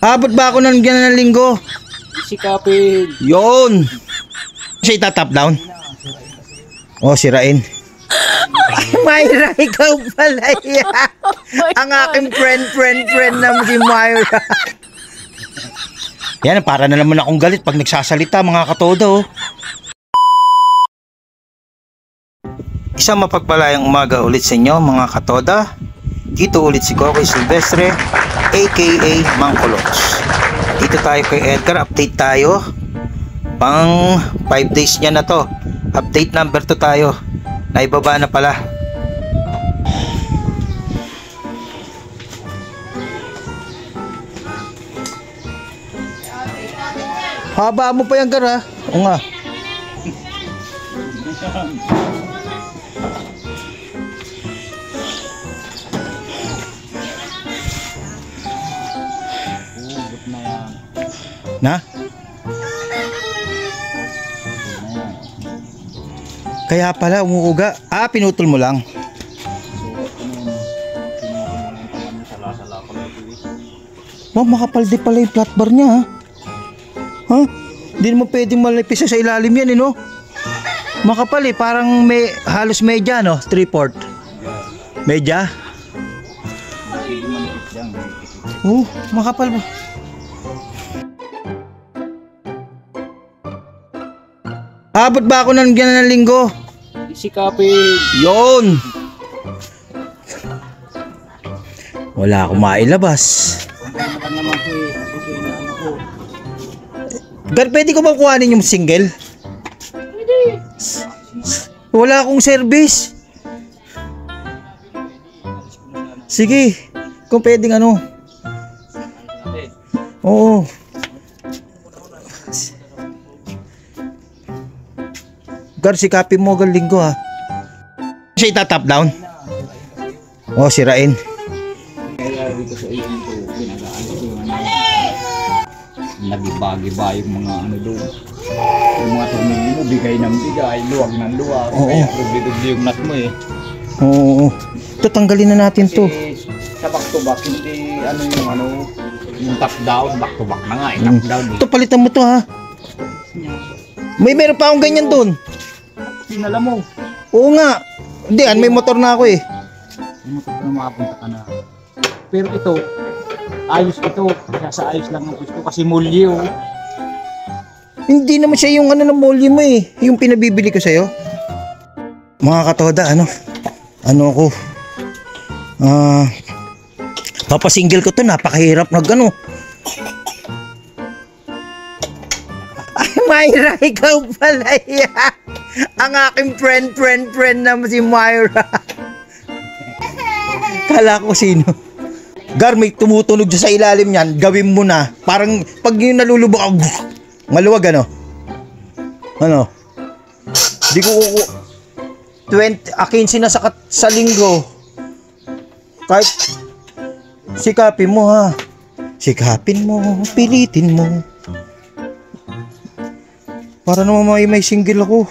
Abot ba ako ng ganyan ng linggo? Sikapin. Yun. Siya itatap down? O, sirain. Myra, ikaw pala yan. Ang aking friend na si Myra. Yan, para na naman akong galit pag nagsasalita, mga katodo. Isang mapagpalayang umaga ulit sa inyo, mga katoda. Dito ulit si Kokoy Silvestre, aka Mang Kulots. Dito tayo kay Edgar, update tayo. Pang 5 days niya na to. Update number 2 tayo. Naibaba na pala. Haba mo pa yan, Gar, ha? O nga. Na? Kaya pala umuuga. Ah, pinutol mo lang. Oh, makapal di pala yung flat bar niya, ha? Ha? Hindi mo pwedeng malipis sa ilalim yan, eh, no? Makapal, eh. Parang may halos medya, no? 3/4. Medya? Oh, makapal ba? Abot ba ako ng ganyan ng linggo? Sikapin. Yun. Wala akong mailabas. Gar, pwede ko bang kuhanin yung single? Pwede. Wala akong service. Sige, kung pwedeng ano. Oo. Gar, sikapin mo hanggang linggo, ha. Siya itatap down? O, sirain. Nagiba-giba yung mga ano doon. Yung mga tumingin mo, bigay ng bigay, luwag ng luwag. Oo. Kaya rubli-rubli yung nut mo, eh. Oo. Ito, tanggalin na natin to. Kasi sa back to back, hindi yung top down, back to back na nga, top down. Ito, palitan mo to, ha. Meron pa akong ganyan doon. Sinala mo. Oo nga. Hindi, may motor na ako, eh. Yung motor na makapunta ka na. Pero ito, ayos ito. Sa ayos lang ang gusto kasi mulye, oh. Hindi naman siya yung ano ng molye mo, eh. Yung pinabibili ko sa'yo. Mga katoda, ako. Papasingle ko to, napakahirap na gano. Ay, Myra, ikaw pala yan. Ang aking friend na si Myra. Kala ko sino. Gar, may tumutunog sa ilalim niyan, gawin mo na. Parang pag yung nalulubog ako, maluwag, ano? Ano? Di ko 15 na sa linggo. Kahit sikapin mo, ha. Sikapin mo, pilitin mo. Para naman may single ako.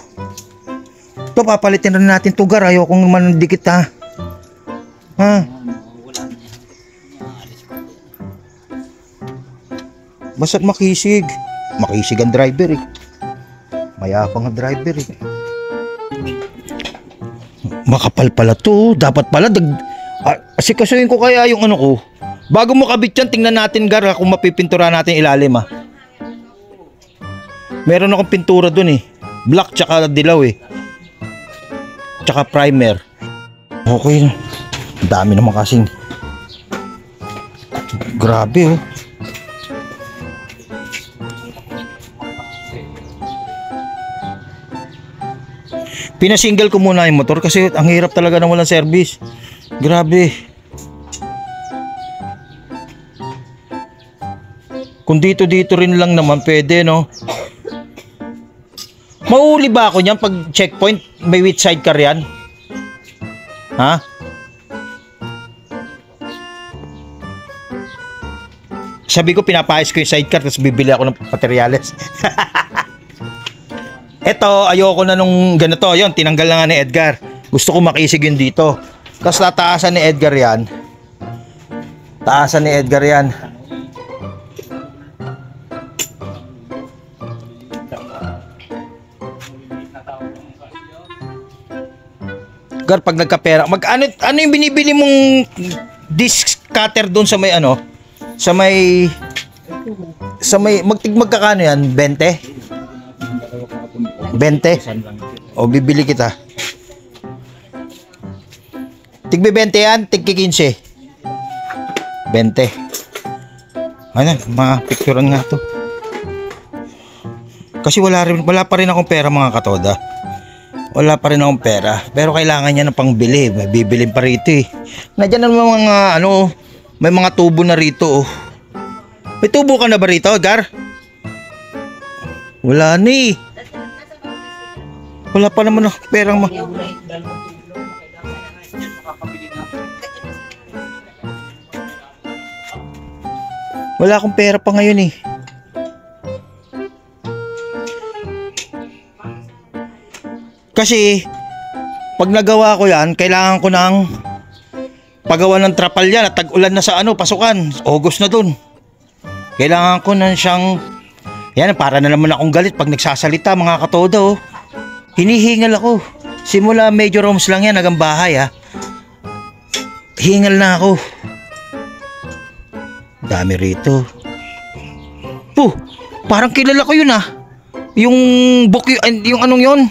Ito, papalitin rin natin to, Gar. Ayokong manandikit, ha. Ha? Basta't makisig. Makisig ang driver, eh. Mayapang ang driver, eh. Makapal pala to. Dapat pala asikasuhin ko kaya yung ano ko. Bago mo kabit yan, tingnan natin, Gar, kung mapipintura natin ilalim, ha. Meron akong pintura dun, eh. Black tsaka dilaw, eh. Tsaka primer. Okay. Ang dami naman kasing. Grabe, oh. Pinasingle ko muna yung motor kasi ang hirap talaga na walang service. Grabe. Kung dito rin lang naman pwede, no? Mauuli ba ako niyan pag checkpoint? May with sidecar yan? Ha? Sabi ko pinapayos ko yung sidecar tapos bibili ako ng materyales. Eto, ayoko na nung ganito. Yun, tinanggal na nga ni Edgar. Gusto ko makisig yun dito. Tapos tataasan ni Edgar yan. Taasan ni Edgar yan. Gar, pag nagkapera, ano yung binibili mong disc cutter doon sa may ano? Sa may magkakano yan? 20? 20? O, bibili kita. Tigbe 20 yan, tigki 15. 20. Ano, ma-picturean nga to. Kasi wala pa rin akong pera mga katoda. Wala pa rin akong pera. Pero kailangan niya ng pangbili. May bibilin pa rito eh. Nandiyan naman mga ano, may mga tubo na rito oh. May tubo ka na ba rito, Gar? Wala na eh. Wala pa naman akong perang Wala akong pera pa ngayon eh. Kasi pag nagawa ko yan, kailangan ko ng pagawa ng trapal yan at tag-ulan na sa ano, pasukan. August na dun. Kailangan ko na siyang, yan, para na naman akong galit pag nagsasalita mga katoda oh. Hinihingal ako. Simula major rooms lang yan, hanggang bahay ha. Hingal na ako. Dami rito. Parang kilala ko yun ah. Yung book, yung anong yun?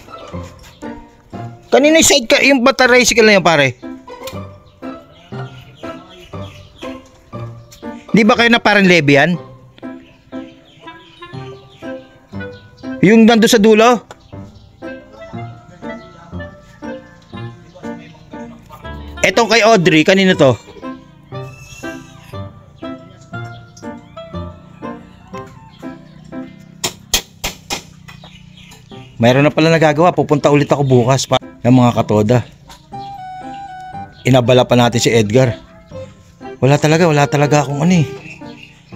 Kanina yung side ka, yung bata tricycle na yun pare. Di ba kayo na parang levy yan? Yung nando sa dulo? Etong kay Audrey, kanino to? Mayroon na pala nagagawa. Pupunta ulit ako bukas pa ng mga katoda. Inabala pa natin si Edgar. Wala talaga akong ano eh.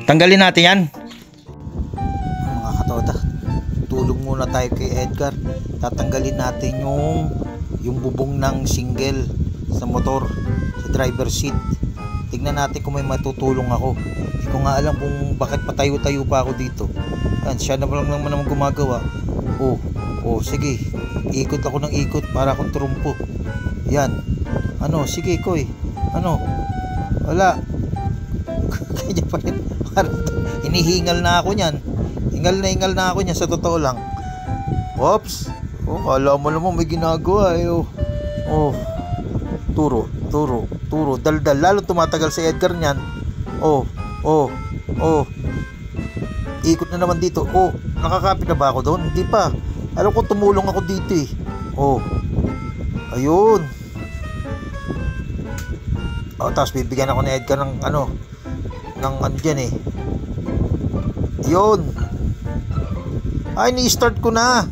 Tanggalin natin yan. Mga katoda, tulong muna tayo kay Edgar. Tatanggalin natin yung bubong ng single sa motor, sa driver seat. Tignan natin kung may matutulong ako. Hindi ko nga alam kung bakit patayo-tayo pa ako dito. Yan, siya na lang naman gumagawa. Oh, sige. Ikot ako ng ikot para akong trumpo. Yan. Ano, sige, Koy. Ano? Wala. Kanya pa rin. Hinihingal na ako niyan. Hingal na ako niyan sa totoo lang. Oops. Kala mo naman may ginagawa eh. Turo. Daldal. Lalo tumatagal si Edgar niyan. Ikot na naman dito. Nakakapit na ba ako doon? Hindi pa. Alam ko tumulong ako dito eh. Ayun. Tapos bibigyan ako ni Edgar ng ano dyan eh. Yun. Ay, ni-start ko na.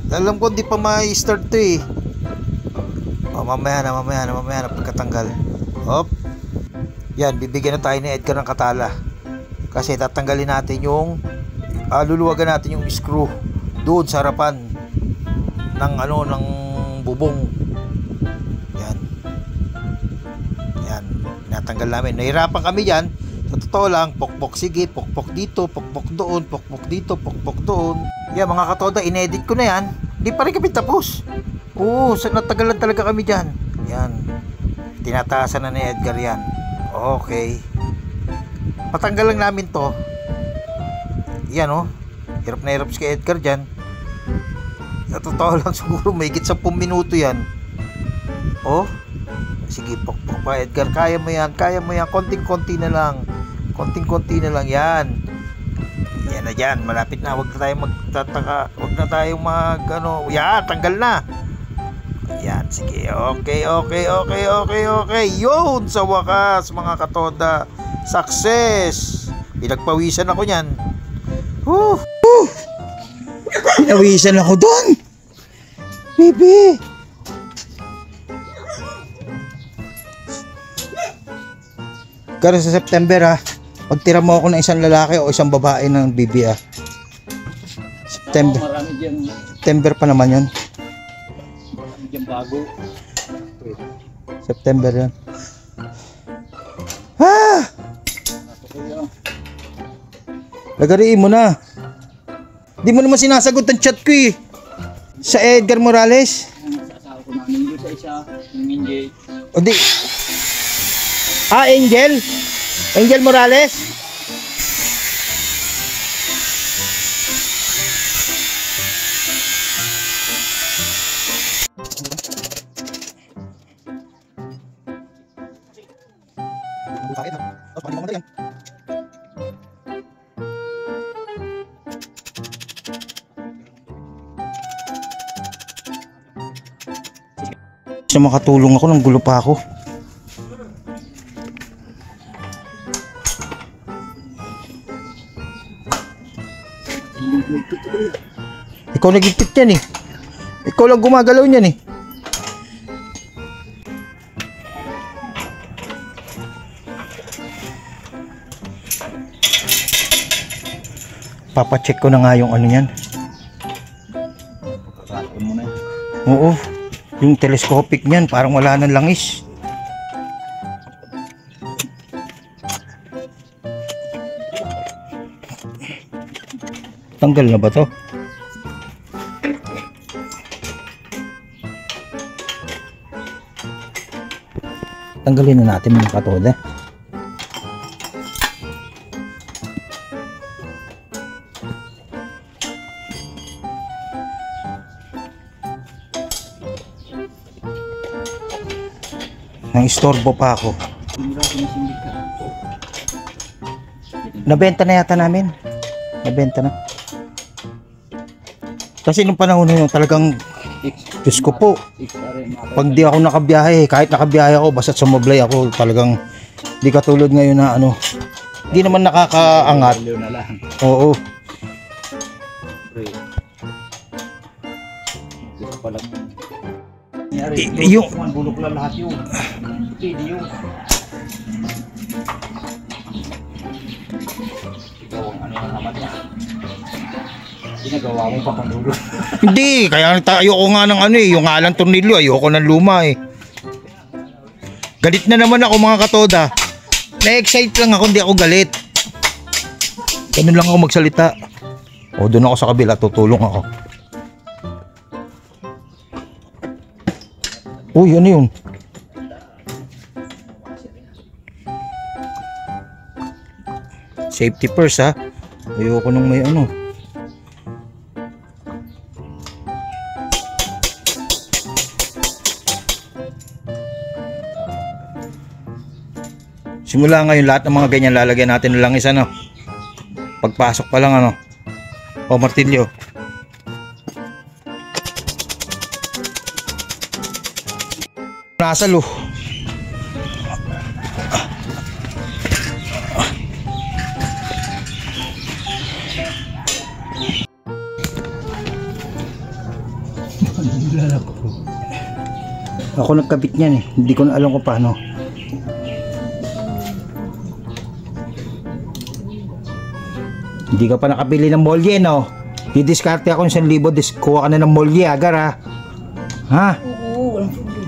Alam ko hindi pa ma-start to eh. Mamaya na pagkatanggal. Yan, bibigyan na tayo ni Edgar ng katala. Kasi tatanggalin natin yung luluwagan natin yung screw doon sa harapan ng ng bubong. Yan, natanggal namin. Nahirapan kami diyan. Sa totoo lang, pokpok sige, pokpok dito, pokpok doon, pokpok dito, pokpok doon. Yan mga katoda, inedit ko na yan. Hindi pa rin kami tapos. Natagalan talaga kami diyan. Yan. Tinataasan na ni Edgar yan. Okay. Patanggal lang namin to. Yan hirap na hirap si Edgar dyan. Sa totoo lang siguro may higit 10 minuto yan. Sige, pokpok pa Edgar, kaya mo yan. Konting-konti na lang yan. Yan na dyan, malapit na. Huwag na tayong magtataka. Huwag na tayong yan, tanggal na. Yan, sige. Okay. Yun, sa wakas mga katoda, success. Pinagpawisan ako nyan. Pinawisan ako doon. Baby. Pero sa September pagtira mo ako ng isang lalaki o isang babae ng bibi September pa naman yun. Marami dyan bago. September yan. Lagariin mo na. Di mo naman sinasagot ang chat ko eh. Sa Edgar Morales. Sasawa ko namin yun. O di. Angel? Angel Morales? Sa makatulong ako, nang gulo pa ako. Ikaw nagigpit yan eh. Ikaw lang gumagalaw niyan eh. Papacheck ko na nga yung ano yan. Pagkakaroon mo na yun. Oo. Yung telescopic niyan, parang wala nang langis. Tanggal na ba to? Tanggalin na natin mga katoda. Nang istorbo pa ako. Nabenta na yata namin. Nabenta na. Kasi nung panahon na yun, talagang Diyos ko po, pag di ako nakabiyahe, kahit nakabiyahe ako, basta sumablay ako, talagang di katulad ngayon na ano, di naman nakakaangat. Oo. Yung bulok lang lahat yun. Hindi yun. Ikaw ang ano na naman niya. Ginagawa mo pa pang dulo. hindi, kaya ayoko nga ng ano eh, yung ngalang tornilyo, ayoko ng luma eh. Galit na naman ako mga katoda. Na-excite lang ako, hindi ako galit. Ganun lang ako magsalita. O doon ako sa kabila, tutulong ako. Uy, ano yun? Safety first ha. Ayoko nung may ano. Simula ngayon lahat ng mga ganyan lalagyan natin ng langis ano. Pagpasok pa lang ano. O martilyo. Nasalo. Ako nagkabit niyan eh. Hindi ko na alam kung paano. Hindi ka pa nakabili ng molye no? Didiskarte ako ng 1,000. Kuha ka na ng molye agar ha. Ha? Oo, walang problema.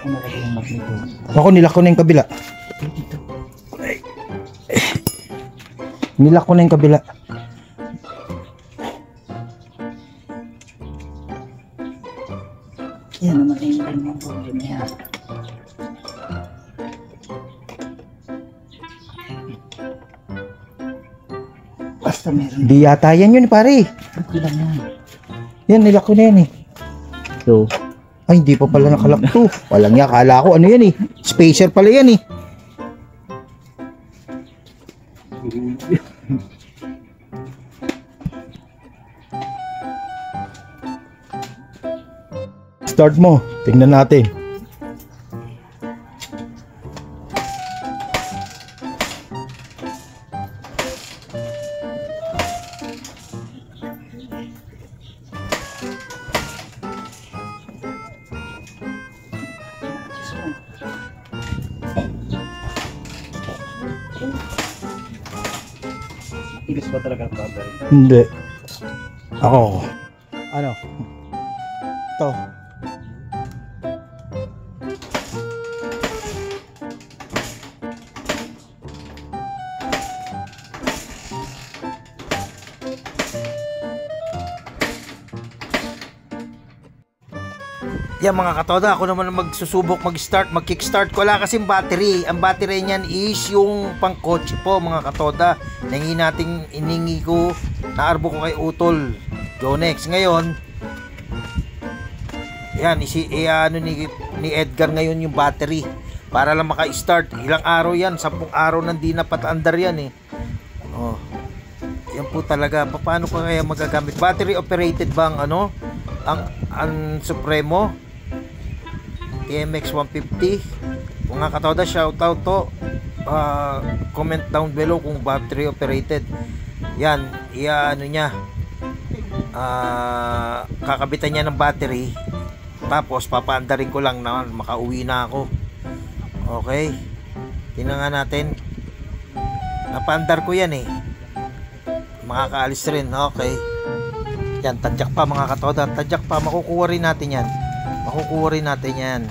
Ako nalagay ng magnito. Ako nilak ko na yung kabila. Nilak ko na yung kabila. Yan naman yung ganyan problema yan. Basta meron. Di yata yan yun pare. Okay lang yan. Yan nilak ko na yan eh. So, Ay hindi pa pala nakalak to. Walang niya, akala ko ano yan eh. Spacer pala yan eh. Start mo. Tingnan natin. tigas ba talaga ang bagay? Hindi. Ako. Ano? Ito. Yan mga katoda, ako naman ang magsusubok mag-kickstart. Wala kasing battery. Ang battery niyan is yung pangkotse po mga katoda. Iningi ko, naarbo ko kay Utol Jonex. Ngayon, yan, ano ni Edgar ngayon yung battery. Para lang maka-start. Ilang araw yan, 10 araw nang di napatandar yan eh. Oh. Yan po talaga. Paano ko kaya magagamit? Battery operated bang ano? Ang Supremo TMX 150. Mga katoda, shoutout to. Comment down below kung battery operated. Yan, ano niya. Kakabitan niya ng battery. Tapos papaandarin ko lang na makauwi na ako. Okay. Tingnan nga natin. Napaandar ko yan eh. Makakaalis rin. Okay. Yan, tadyak pa mga katoda. Tadyak pa. Makukuha rin natin yan. Makukuha rin natin yan.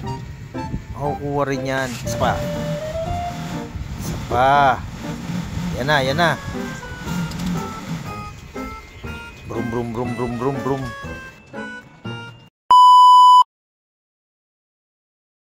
Makukuha rin yan. Isa pa. Isa pa. Yan na, yan na. Brum brum brum brum brum brum.